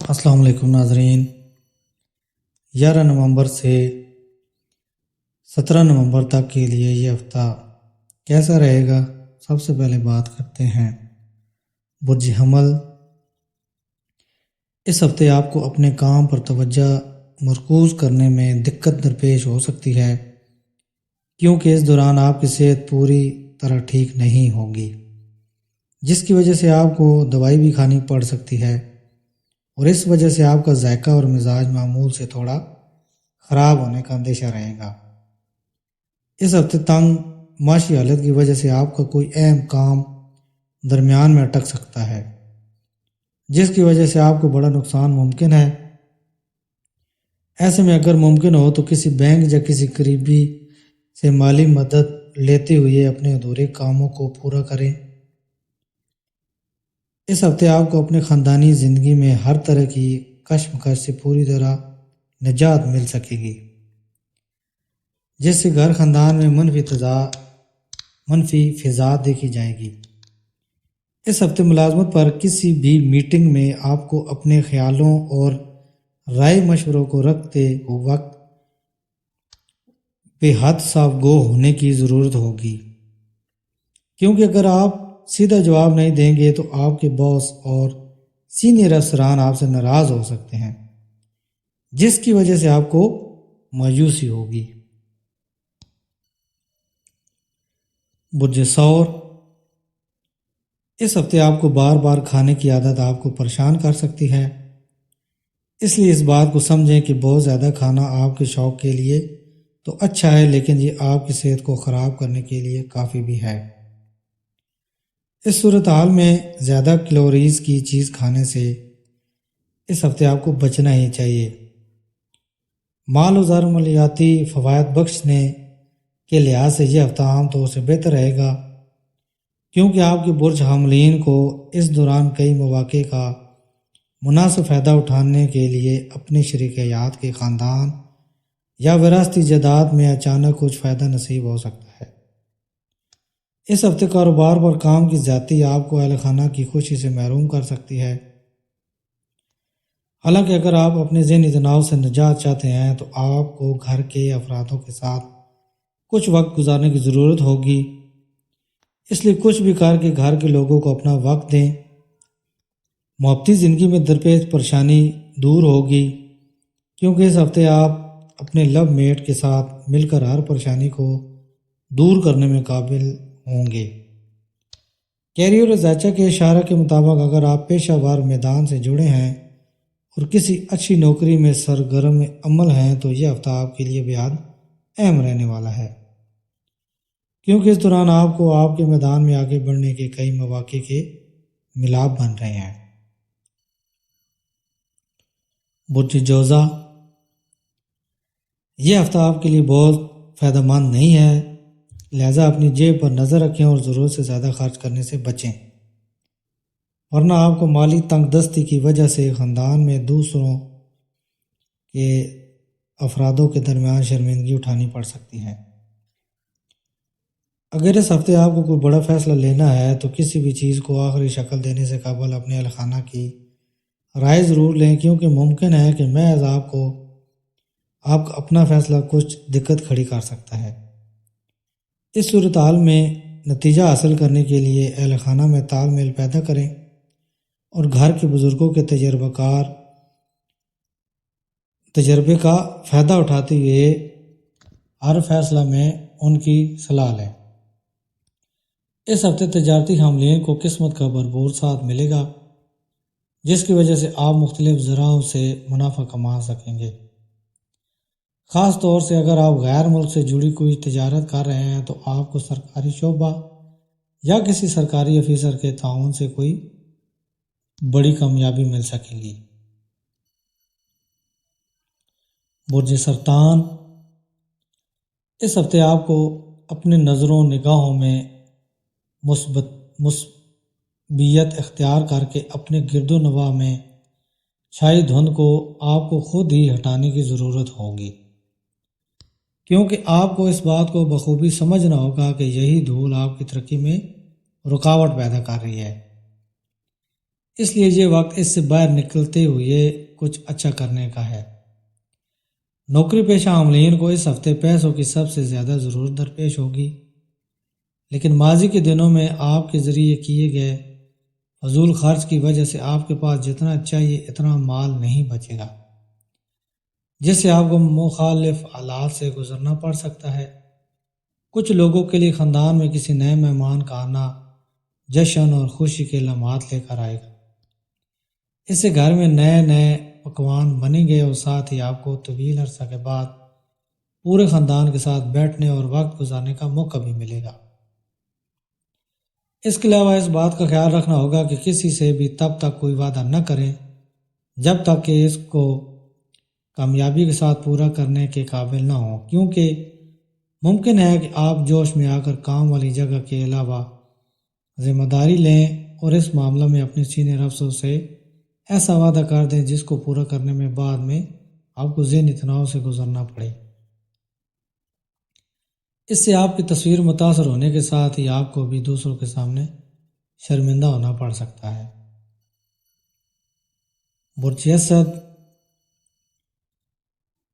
السلام علیکم ناظرین۔ 11 نومبر سے 17 نومبر تک کے لیے یہ ہفتہ کیسا رہے گا؟ سب سے پہلے بات کرتے ہیں برج حمل۔ اس ہفتے آپ کو اپنے کام پر توجہ مرکوز کرنے میں دقت درپیش ہو سکتی ہے، کیونکہ اس دوران آپ کی صحت پوری طرح ٹھیک نہیں ہوگی، جس کی وجہ سے آپ کو دوائی بھی کھانی پڑ سکتی ہے، اور اس وجہ سے آپ کا ذائقہ اور مزاج معمول سے تھوڑا خراب ہونے کا اندیشہ رہے گا۔ اس ہفتے تنگ معاشی حالت کی وجہ سے آپ کا کوئی اہم کام درمیان میں اٹک سکتا ہے، جس کی وجہ سے آپ کو بڑا نقصان ممکن ہے۔ ایسے میں اگر ممکن ہو تو کسی بینک یا کسی قریبی سے مالی مدد لیتے ہوئے اپنے ادھورے کاموں کو پورا کریں۔ اس ہفتے آپ کو اپنے خاندانی زندگی میں ہر طرح کی کشمکش سے پوری طرح نجات مل سکے گی، جس سے گھر خاندان میں منفی فضا دیکھی جائے گی۔ اس ہفتے ملازمت پر کسی بھی میٹنگ میں آپ کو اپنے خیالوں اور رائے مشوروں کو رکھتے وقت بے حد صاف گو ہونے کی ضرورت ہوگی، کیونکہ اگر آپ سیدھا جواب نہیں دیں گے تو آپ کے باس اور سینئر افسران آپ سے ناراض ہو سکتے ہیں، جس کی وجہ سے آپ کو مایوسی ہوگی۔ برج ثور۔ اس ہفتے آپ کو بار بار کھانے کی عادت آپ کو پریشان کر سکتی ہے، اس لیے اس بات کو سمجھیں کہ بہت زیادہ کھانا آپ کے شوق کے لیے تو اچھا ہے، لیکن یہ آپ کی صحت کو خراب کرنے کے لیے کافی بھی ہے۔ اس صورتحال میں زیادہ کیلوریز کی چیز کھانے سے اس ہفتے آپ کو بچنا ہی چاہیے۔ مال و زر مالیاتی فوائد بخشنے کے لحاظ سے یہ ہفتہ عام طور سے بہتر رہے گا، کیونکہ آپ کے برج حاملین کو اس دوران کئی مواقع کا مناسب فائدہ اٹھانے کے لیے اپنے شریک حیات کے خاندان یا وراثتی جائیداد میں اچانک کچھ فائدہ نصیب ہو سکتا ہے۔ اس ہفتے کاروبار پر کام کی زیادتی آپ کو اہل خانہ کی خوشی سے محروم کر سکتی ہے۔ حالانکہ اگر آپ اپنے ذہنی تناؤ سے نجات چاہتے ہیں تو آپ کو گھر کے افرادوں کے ساتھ کچھ وقت گزارنے کی ضرورت ہوگی، اس لیے کچھ بھی کر کے گھر کے لوگوں کو اپنا وقت دیں۔ محبتی زندگی میں درپیش پریشانی دور ہوگی، کیونکہ اس ہفتے آپ اپنے لو میٹ کے ساتھ مل کر ہر پریشانی کو دور کرنے میں قابل ہوں گے۔ کیریئر اور ذائچہ کے اشارہ کے مطابق اگر آپ پیشہ ور میدان سے جڑے ہیں اور کسی اچھی نوکری میں سرگرم عمل ہیں تو یہ ہفتہ آپ کے لیے بے حد اہم رہنے والا ہے، کیونکہ اس دوران آپ کو آپ کے میدان میں آگے بڑھنے کے کئی مواقع کے ملاب بن رہے ہیں۔ برج جوزا۔ یہ ہفتہ آپ کے لیے بہت فائدہ مند نہیں ہے، لہذا اپنی جیب پر نظر رکھیں اور ضرورت سے زیادہ خرچ کرنے سے بچیں، ورنہ آپ کو مالی تنگ دستی کی وجہ سے خاندان میں دوسروں کے افرادوں کے درمیان شرمندگی اٹھانی پڑ سکتی ہے۔ اگر اس ہفتے آپ کو کوئی بڑا فیصلہ لینا ہے تو کسی بھی چیز کو آخری شکل دینے سے قبل اپنے اہل خانہ کی رائے ضرور لیں، کیونکہ ممکن ہے کہ محض آپ کا اپنا فیصلہ کچھ دقت کھڑی کر سکتا ہے۔ اس صورتحال میں نتیجہ حاصل کرنے کے لیے اہل خانہ میں تال میل پیدا کریں اور گھر کے بزرگوں کے تجربے کا فائدہ اٹھاتے ہوئے ہر فیصلہ میں ان کی صلاح لیں۔ اس ہفتے تجارتی حاملین کو قسمت کا بھرپور ساتھ ملے گا، جس کی وجہ سے آپ مختلف ذرائع سے منافع کما سکیں گے۔ خاص طور سے اگر آپ غیر ملک سے جڑی کوئی تجارت کر رہے ہیں تو آپ کو سرکاری شعبہ یا کسی سرکاری افیسر کے تعاون سے کوئی بڑی کامیابی مل سکے گی۔ برج سرطان۔ اس ہفتے آپ کو اپنے نظروں نگاہوں میں مثبت اختیار کر کے اپنے گرد و نواح میں چھائی دھند کو آپ کو خود ہی ہٹانے کی ضرورت ہوگی، کیونکہ آپ کو اس بات کو بخوبی سمجھنا ہوگا کہ یہی دھول آپ کی ترقی میں رکاوٹ پیدا کر رہی ہے۔ اس لیے یہ وقت اس سے باہر نکلتے ہوئے کچھ اچھا کرنے کا ہے۔ نوکری پیشہ عاملین کو اس ہفتے پیسوں کی سب سے زیادہ ضرورت درپیش ہوگی، لیکن ماضی کے دنوں میں آپ کے ذریعے کیے گئے فضول خرچ کی وجہ سے آپ کے پاس جتنا چاہیے اتنا مال نہیں بچے گا، جس سے آپ کو مخالف حالات سے گزرنا پڑ سکتا ہے۔ کچھ لوگوں کے لیے خاندان میں کسی نئے مہمان کا آنا جشن اور خوشی کے لمحات لے کر آئے گا۔ اس سے گھر میں نئے پکوان بنیں گے اور ساتھ ہی آپ کو طویل عرصہ کے بعد پورے خاندان کے ساتھ بیٹھنے اور وقت گزارنے کا موقع بھی ملے گا۔ اس کے علاوہ اس بات کا خیال رکھنا ہوگا کہ کسی سے بھی تب تک کوئی وعدہ نہ کریں جب تک کہ اس کو کامیابی کے ساتھ پورا کرنے کے قابل نہ ہوں، کیونکہ ممکن ہے کہ آپ جوش میں آ کر کام والی جگہ کے علاوہ ذمہ داری لیں اور اس معاملہ میں اپنے سینئر افسر سے ایسا وعدہ کر دیں جس کو پورا کرنے میں بعد میں آپ کو ذہنی تناؤ سے گزرنا پڑے۔ اس سے آپ کی تصویر متاثر ہونے کے ساتھ ہی آپ کو بھی دوسروں کے سامنے شرمندہ ہونا پڑ سکتا ہے۔ برج اسد،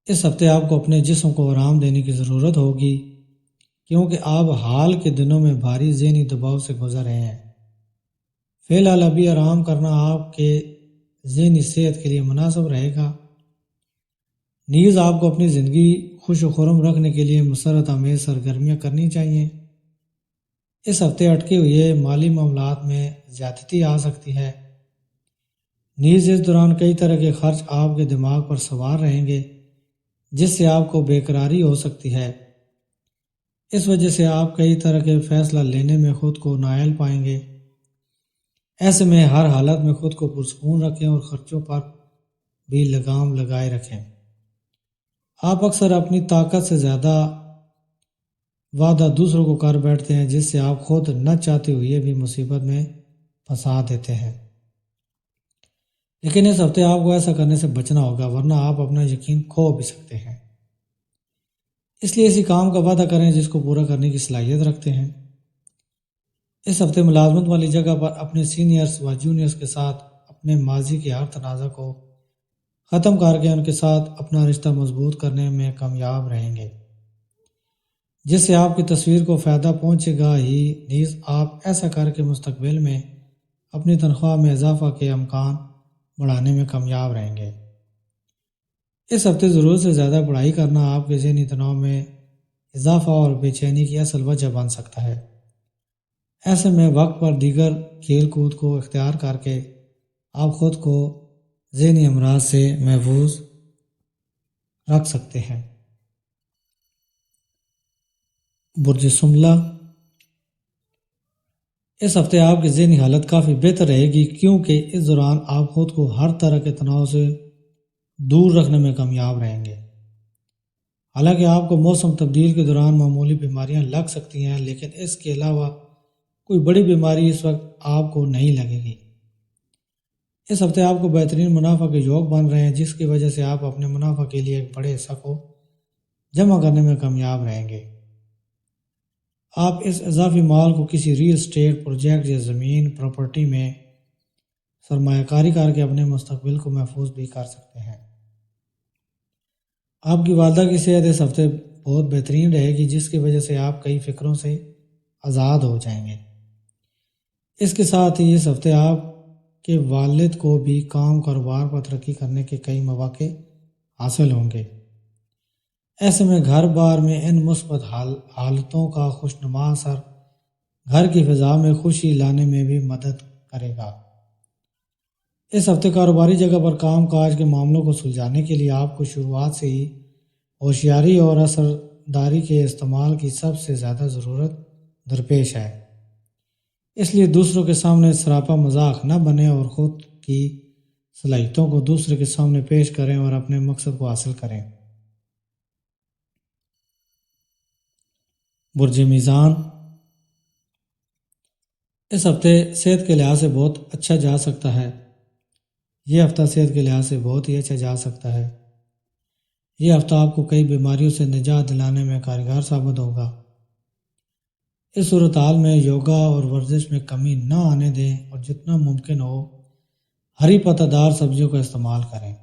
اس ہفتے آپ کو اپنے جسم کو آرام دینے کی ضرورت ہوگی، کیونکہ آپ حال کے دنوں میں بھاری ذہنی دباؤ سے گزر رہے ہیں۔ فی الحال ابھی آرام کرنا آپ کے ذہنی صحت کے لیے مناسب رہے گا۔ نیز آپ کو اپنی زندگی خوش و خرم رکھنے کے لیے مسرت آمیز سرگرمیاں کرنی چاہیے۔ اس ہفتے اٹکے ہوئے مالی معاملات میں زیادتی آ سکتی ہے۔ نیز اس دوران کئی طرح کے خرچ آپ کے دماغ پر سوار رہیں گے، جس سے آپ کو بے قراری ہو سکتی ہے۔ اس وجہ سے آپ کئی طرح کے فیصلہ لینے میں خود کو نااہل پائیں گے۔ ایسے میں ہر حالت میں خود کو پرسکون رکھیں اور خرچوں پر بھی لگام لگائے رکھیں۔ آپ اکثر اپنی طاقت سے زیادہ وعدہ دوسروں کو کر بیٹھتے ہیں، جس سے آپ خود نہ چاہتے ہوئے بھی مصیبت میں پھنسا دیتے ہیں۔ لیکن اس ہفتے آپ کو ایسا کرنے سے بچنا ہوگا، ورنہ آپ اپنا یقین کھو بھی سکتے ہیں۔ اس لیے اسی کام کا وعدہ کریں جس کو پورا کرنے کی صلاحیت رکھتے ہیں۔ اس ہفتے ملازمت والی جگہ پر اپنے سینئرز و جونیئرز کے ساتھ اپنے ماضی کے ہر تنازع کو ختم کر کے ان کے ساتھ اپنا رشتہ مضبوط کرنے میں کامیاب رہیں گے، جس سے آپ کی تصویر کو فائدہ پہنچے گا ہی نیز آپ ایسا کر کے مستقبل میں اپنی تنخواہ میں اضافہ کے امکان بڑھانے میں کامیاب رہیں گے۔ اس ہفتے ضرورت سے زیادہ پڑھائی کرنا آپ کے ذہنی تناؤ میں اضافہ اور بے چینی کی اصل وجہ بن سکتا ہے۔ ایسے میں وقت پر دیگر کھیل کود کو اختیار کر کے آپ خود کو ذہنی امراض سے محفوظ رکھ سکتے ہیں۔ برج سنبلہ، اس ہفتے آپ کی ذہنی حالت کافی بہتر رہے گی، کیونکہ اس دوران آپ خود کو ہر طرح کے تناؤ سے دور رکھنے میں کامیاب رہیں گے۔ حالانکہ آپ کو موسم تبدیل کے دوران معمولی بیماریاں لگ سکتی ہیں، لیکن اس کے علاوہ کوئی بڑی بیماری اس وقت آپ کو نہیں لگے گی۔ اس ہفتے آپ کو بہترین منافع کے یوگ بن رہے ہیں، جس کی وجہ سے آپ اپنے منافع کے لیے ایک بڑے حصہ کو جمع کرنے میں کامیاب رہیں گے۔ آپ اس اضافی مال کو کسی ریل اسٹیٹ پروجیکٹ یا زمین پراپرٹی میں سرمایہ کاری کر کے اپنے مستقبل کو محفوظ بھی کر سکتے ہیں۔ آپ کی والدہ کی صحت اس ہفتے بہت بہترین رہے گی، جس کی وجہ سے آپ کئی فکروں سے آزاد ہو جائیں گے۔ اس کے ساتھ ہی اس ہفتے آپ کے والد کو بھی کام کاروبار پر ترقی کرنے کے کئی مواقع حاصل ہوں گے۔ ایسے میں گھر بار میں ان مثبت حالتوں کا خوشنما اثر گھر کی فضا میں خوشی لانے میں بھی مدد کرے گا۔ اس ہفتے کاروباری جگہ پر کام کاج کے معاملوں کو سلجھانے کے لیے آپ کو شروعات سے ہی ہوشیاری اور اثرداری کے استعمال کی سب سے زیادہ ضرورت درپیش ہے۔ اس لیے دوسروں کے سامنے سراپا مذاق نہ بنیں اور خود کی صلاحیتوں کو دوسرے کے سامنے پیش کریں اور اپنے مقصد کو حاصل کریں۔ برج میزان، اس ہفتے صحت کے لحاظ سے بہت اچھا جا سکتا ہے۔ یہ ہفتہ صحت کے لحاظ سے بہت ہی اچھا جا سکتا ہے۔ یہ ہفتہ آپ کو کئی بیماریوں سے نجات دلانے میں کارگر ثابت ہوگا۔ اس صورتحال میں یوگا اور ورزش میں کمی نہ آنے دیں اور جتنا ممکن ہو ہری پتہ دار سبزیوں کا استعمال کریں۔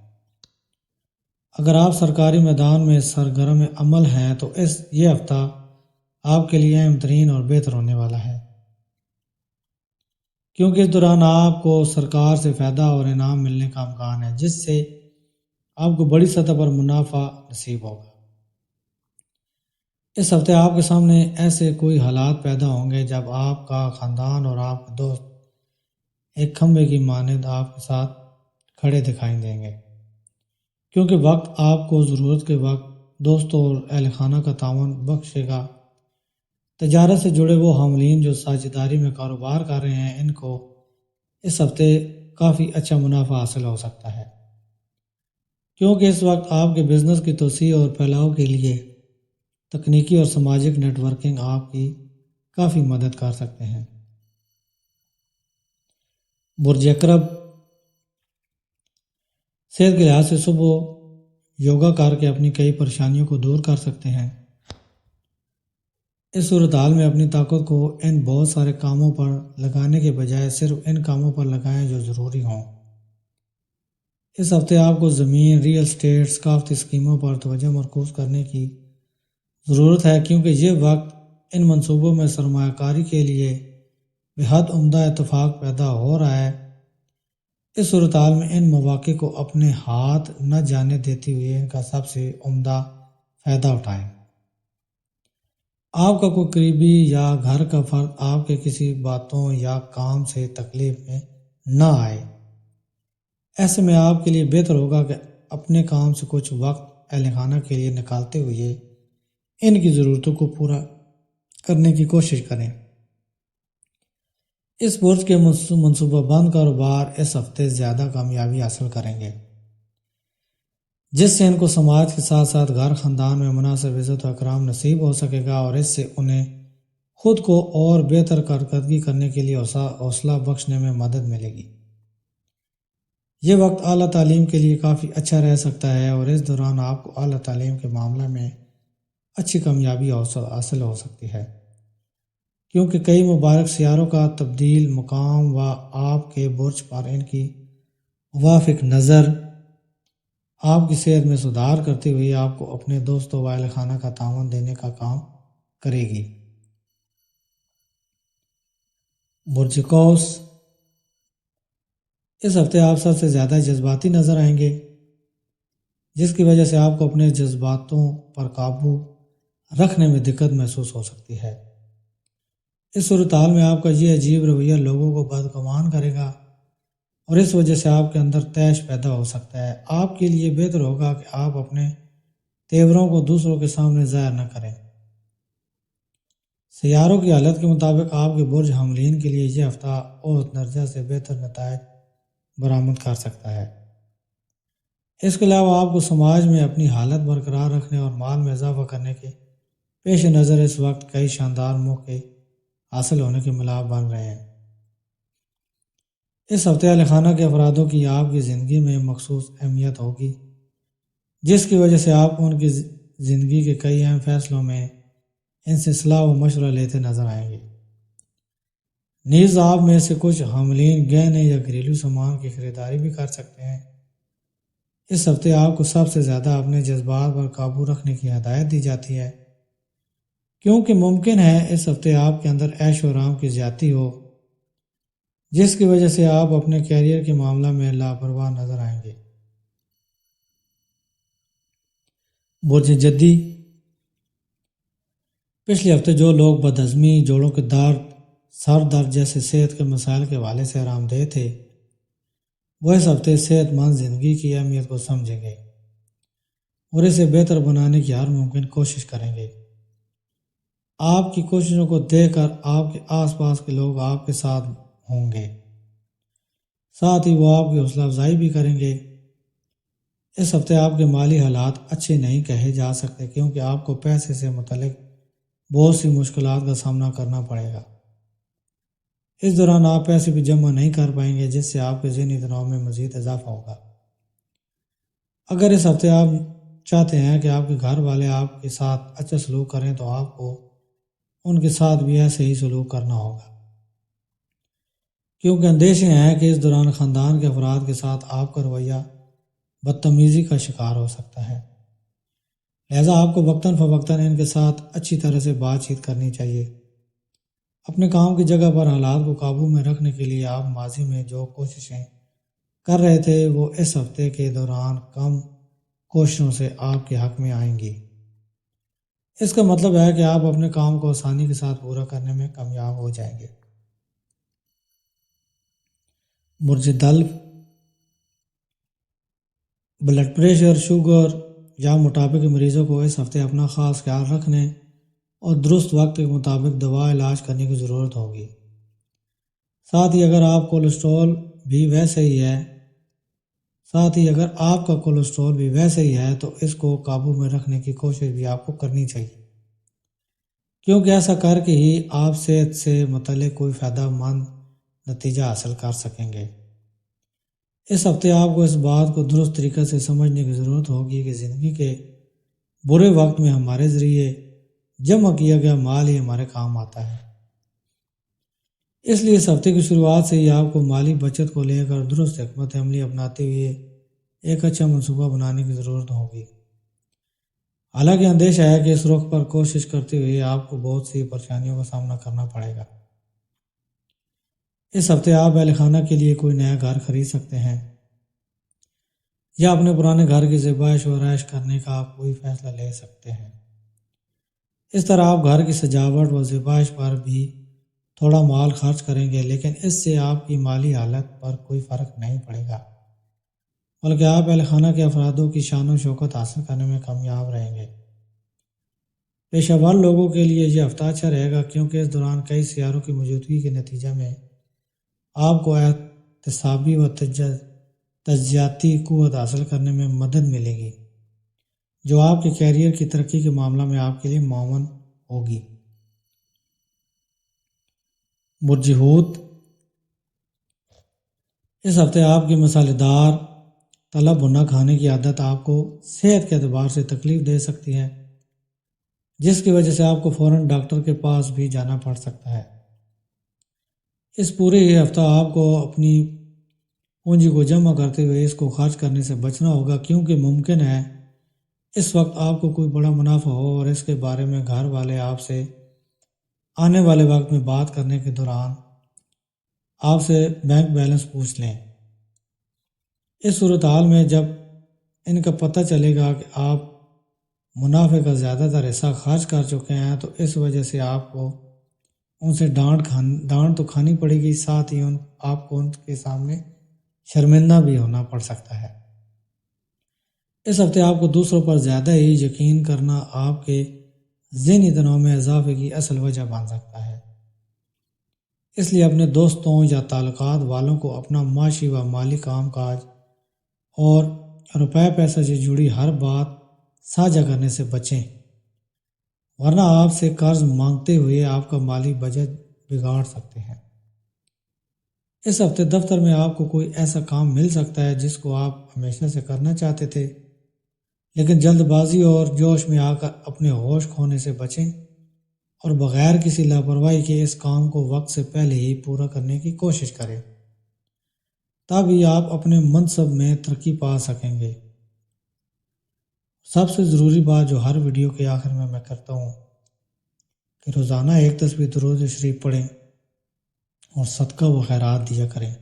اگر آپ سرکاری میدان میں سرگرم عمل ہیں تو یہ ہفتہ آپ کے لیے اہم ترین اور بہتر ہونے والا ہے، کیونکہ اس دوران آپ کو سرکار سے فائدہ اور انعام ملنے کا امکان ہے، جس سے آپ کو بڑی سطح پر منافع نصیب ہوگا۔ اس ہفتے آپ کے سامنے ایسے کوئی حالات پیدا ہوں گے جب آپ کا خاندان اور آپ کے دوست ایک کھمبے کی مانند آپ کے ساتھ کھڑے دکھائی دیں گے، کیونکہ وقت آپ کو ضرورت کے وقت دوستوں اور اہل خانہ کا تعاون بخشے گا۔ تجارت سے جڑے وہ حاملین جو ساجھیداری میں کاروبار کر رہے ہیں، ان کو اس ہفتے کافی اچھا منافع حاصل ہو سکتا ہے، کیونکہ اس وقت آپ کے بزنس کی توسیع اور پھیلاؤ کے لیے تکنیکی اور سماجی نیٹ ورکنگ آپ کی کافی مدد کر سکتے ہیں۔ برج عقرب، صحت کے لحاظ سے صبح یوگا کر کے اپنی کئی پریشانیوں کو دور کر سکتے ہیں۔ اس صورتحال میں اپنی طاقت کو ان بہت سارے کاموں پر لگانے کے بجائے صرف ان کاموں پر لگائیں جو ضروری ہوں۔ اس ہفتے آپ کو زمین، ریئل اسٹیٹ، ثقافتی اسکیموں پر توجہ مرکوز کرنے کی ضرورت ہے، کیونکہ یہ وقت ان منصوبوں میں سرمایہ کاری کے لیے بے حد عمدہ اتفاق پیدا ہو رہا ہے۔ اس صورتحال میں ان مواقع کو اپنے ہاتھ نہ جانے دیتے ہوئے ان کا سب سے عمدہ فائدہ اٹھائیں۔ آپ کا کوئی قریبی یا گھر کا فرد آپ کے کسی باتوں یا کام سے تکلیف میں نہ آئے۔ ایسے میں آپ کے لیے بہتر ہوگا کہ اپنے کام سے کچھ وقت اہل خانہ کے لیے نکالتے ہوئے ان کی ضرورتوں کو پورا کرنے کی کوشش کریں۔ اس برج کے منصوبہ بند کاروبار اس ہفتے زیادہ کامیابی حاصل کریں گے، جس سے ان کو سماج کے ساتھ ساتھ گھر خاندان میں مناسب عزت و اکرام نصیب ہو سکے گا، اور اس سے انہیں خود کو اور بہتر کارکردگی کرنے کے لیے حوصلہ بخشنے میں مدد ملے گی۔ یہ وقت اعلیٰ تعلیم کے لیے کافی اچھا رہ سکتا ہے، اور اس دوران آپ کو اعلیٰ تعلیم کے معاملے میں اچھی کامیابی حاصل ہو سکتی ہے، کیونکہ کئی مبارک سیاروں کا تبدیل مقام و آپ کے برج پر ان کی موافق نظر آپ کی صحت میں سدھار کرتے ہوئے آپ کو اپنے دوستوں و اہل خانہ کا تعاون دینے کا کام کرے گی۔ برج قوس، اس ہفتے آپ سب سے زیادہ جذباتی نظر آئیں گے، جس کی وجہ سے آپ کو اپنے جذباتوں پر قابو رکھنے میں دقت محسوس ہو سکتی ہے۔ اس صورتحال میں آپ کا یہ عجیب رویہ لوگوں کو بدگمان کرے گا، اور اس وجہ سے آپ کے اندر طیش پیدا ہو سکتا ہے۔ آپ کے لیے بہتر ہوگا کہ آپ اپنے تیوروں کو دوسروں کے سامنے ظاہر نہ کریں۔ سیاروں کی حالت کے مطابق آپ کے برج حاملین کے لیے یہ ہفتہ اوسط درجہ سے بہتر نتائج برآمد کر سکتا ہے۔ اس کے علاوہ آپ کو سماج میں اپنی حالت برقرار رکھنے اور مال میں اضافہ کرنے کے پیش نظر اس وقت کئی شاندار موقع حاصل ہونے کے ملاپ بن رہے ہیں۔ اس ہفتے اہل خانہ کے افرادوں کی آپ کی زندگی میں مخصوص اہمیت ہوگی، جس کی وجہ سے آپ کو ان کی زندگی کے کئی اہم فیصلوں میں ان سے صلاح و مشورہ لیتے نظر آئیں گے۔ نیز آپ میں سے کچھ حاملین گہنے یا گھریلو سامان کی خریداری بھی کر سکتے ہیں۔ اس ہفتے آپ کو سب سے زیادہ اپنے جذبات پر قابو رکھنے کی ہدایت دی جاتی ہے، کیونکہ ممکن ہے اس ہفتے آپ کے اندر عیش و آرام کی زیادتی ہو، جس کی وجہ سے آپ اپنے کیریئر کے معاملہ میں لاپرواہ نظر آئیں گے۔ برج جدی، پچھلے ہفتے جو لوگ بدہضمی، جوڑوں کے درد، سر درد جیسے صحت کے مسائل کے حوالے سے آرام دہ تھے، وہ اس ہفتے صحت مند زندگی کی اہمیت کو سمجھیں گے اور اسے بہتر بنانے کی ہر ممکن کوشش کریں گے۔ آپ کی کوششوں کو دیکھ کر آپ کے آس پاس کے لوگ آپ کے ساتھ ہوں گے، ساتھ ہی وہ آپ کی حوصلہ افزائی بھی کریں گے۔ اس ہفتے آپ کے مالی حالات اچھے نہیں کہے جا سکتے، کیونکہ آپ کو پیسے سے متعلق بہت سی مشکلات کا سامنا کرنا پڑے گا۔ اس دوران آپ پیسے بھی جمع نہیں کر پائیں گے، جس سے آپ کے ذہنی تناؤ میں مزید اضافہ ہوگا۔ اگر اس ہفتے آپ چاہتے ہیں کہ آپ کے گھر والے آپ کے ساتھ اچھا سلوک کریں تو آپ کو ان کے ساتھ بھی ایسے ہی سلوک کرنا ہوگا، کیونکہ اندیشے ہیں کہ اس دوران خاندان کے افراد کے ساتھ آپ کا رویہ بدتمیزی کا شکار ہو سکتا ہے، لہذا آپ کو وقتاً فوقتاً ان کے ساتھ اچھی طرح سے بات چیت کرنی چاہیے۔ اپنے کام کی جگہ پر حالات کو قابو میں رکھنے کے لیے آپ ماضی میں جو کوششیں کر رہے تھے وہ اس ہفتے کے دوران کم کوششوں سے آپ کے حق میں آئیں گی۔ اس کا مطلب ہے کہ آپ اپنے کام کو آسانی کے ساتھ پورا کرنے میں کامیاب ہو جائیں گے۔ برج دلو، بلڈ پریشر، شوگر یا موٹاپے کے مریضوں کو اس ہفتے اپنا خاص خیال رکھنے اور درست وقت کے مطابق دوا علاج کرنے کی ضرورت ہوگی۔ ساتھ ہی اگر آپ کا کولیسٹرول بھی ویسے ہی ہے تو اس کو قابو میں رکھنے کی کوشش بھی آپ کو کرنی چاہیے، کیونکہ ایسا کر کے ہی آپ صحت سے متعلق کوئی فائدہ مند نتیجہ حاصل کر سکیں گے۔ اس ہفتے آپ کو اس بات کو درست طریقے سے سمجھنے کی ضرورت ہوگی کہ زندگی کے برے وقت میں ہمارے ذریعے جمع کیا گیا مال ہی ہمارے کام آتا ہے۔ اس لیے اس ہفتے کی شروعات سے ہی آپ کو مالی بچت کو لے کر درست حکمت عملی اپناتے ہوئے ایک اچھا منصوبہ بنانے کی ضرورت ہوگی۔ حالانکہ اندیشہ ہے کہ اس رخ پر کوشش کرتے ہوئے آپ کو بہت سی پریشانیوں کا سامنا کرنا پڑے گا۔ اس ہفتے آپ اہل خانہ کے لیے کوئی نیا گھر خرید سکتے ہیں یا اپنے پرانے گھر کی زیبائش و آرائش کرنے کا آپ کوئی فیصلہ لے سکتے ہیں۔ اس طرح آپ گھر کی سجاوٹ و زیبائش پر بھی تھوڑا مال خرچ کریں گے، لیکن اس سے آپ کی مالی حالت پر کوئی فرق نہیں پڑے گا، بلکہ آپ اہل خانہ کے افرادوں کی شان و شوکت حاصل کرنے میں کامیاب رہیں گے۔ پیشہ ور لوگوں کے لیے یہ ہفتہ اچھا رہے گا، کیونکہ اس دوران کئی سیاروں کی موجودگی کے نتیجہ میں آپ کو احتسابی و تجزیاتی قوت حاصل کرنے میں مدد ملے گی، جو آپ کے کیریئر کی ترقی کے معاملہ میں آپ کے لیے معاون ہوگی۔ برج حوت، اس ہفتے آپ کی مسالے دار تلا بھنا کھانے کی عادت آپ کو صحت کے اعتبار سے تکلیف دے سکتی ہے، جس کی وجہ سے آپ کو فوراً ڈاکٹر کے پاس بھی جانا پڑ سکتا ہے۔ اس پورے ہی ہفتہ آپ کو اپنی پونجی کو جمع کرتے ہوئے اس کو خرچ کرنے سے بچنا ہوگا، کیونکہ ممکن ہے اس وقت آپ کو کوئی بڑا منافع ہو اور اس کے بارے میں گھر والے آپ سے آنے والے وقت میں بات کرنے کے دوران آپ سے بینک بیلنس پوچھ لیں۔ اس صورتحال میں جب ان کا پتہ چلے گا کہ آپ منافع کا زیادہ تر حصہ خرچ کر چکے ہیں تو اس وجہ سے آپ کو ان سے ڈانٹ تو کھانی پڑے گی، ساتھ ہی آپ کو ان کے سامنے شرمندہ بھی ہونا پڑ سکتا ہے۔ اس ہفتے آپ کو دوسروں پر زیادہ ہی یقین کرنا آپ کے ذہنی تناؤ میں اضافے کی اصل وجہ بن سکتا ہے، اس لیے اپنے دوستوں یا تعلقات والوں کو اپنا معاشی و مالی کام کاج اور روپے پیسے سے جڑی ہر بات ساجھا کرنے سے بچیں، ورنہ آپ سے قرض مانگتے ہوئے آپ کا مالی بجٹ بگاڑ سکتے ہیں۔ اس ہفتے دفتر میں آپ کو کوئی ایسا کام مل سکتا ہے جس کو آپ ہمیشہ سے کرنا چاہتے تھے، لیکن جلد بازی اور جوش میں آ کر اپنے ہوش کھونے سے بچیں اور بغیر کسی لاپرواہی کے اس کام کو وقت سے پہلے ہی پورا کرنے کی کوشش کریں، تب ہی آپ اپنے منصب میں ترقی پا سکیں گے۔ سب سے ضروری بات جو ہر ویڈیو کے آخر میں کرتا ہوں کہ روزانہ ایک تسبیح درود شریف پڑھیں اور صدقہ و خیرات دیا کریں،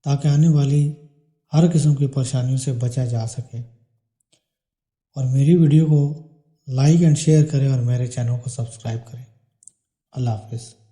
تاکہ آنے والی ہر قسم کی پریشانیوں سے بچا جا سکے۔ اور میری ویڈیو کو لائک اینڈ شیئر کریں اور میرے چینل کو سبسکرائب کریں۔ اللہ حافظ۔